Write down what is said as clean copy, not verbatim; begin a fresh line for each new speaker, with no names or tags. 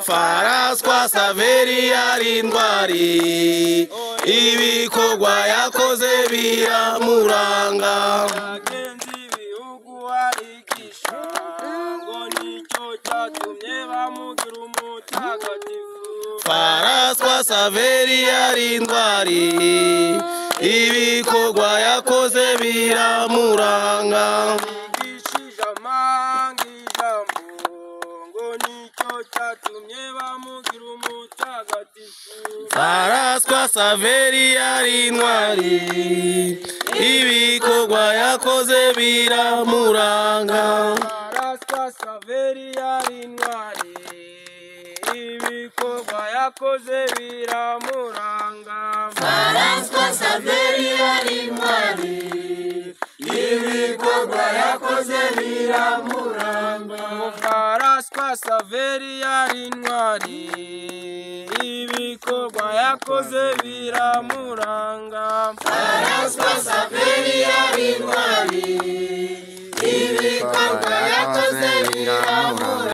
Faraswa Saveri yari intwari ibikorwa yakoze biramuranga
agenzi ibihugu arigisha ngo nicyo cyatumye bamugira umutagatifu
Faraswa Saveri yari intwari ibikorwa yakoze biramuranga
yigishije amanga ijambo ngo nicyo cyatumye bamugira umutagatifu
Faraswa Saveri yari intwari ibikorwa yakoze biramuranga
Faraswa Saveri yari intwari ibikorwa yakoze biramuranga
Faraswa Saveri yari intwari ibikorwa yakoze biramuranga
Faraswa Saveri yari intwari ibikorwa yakoze biramuranga
Faraswa Saveri yari intwari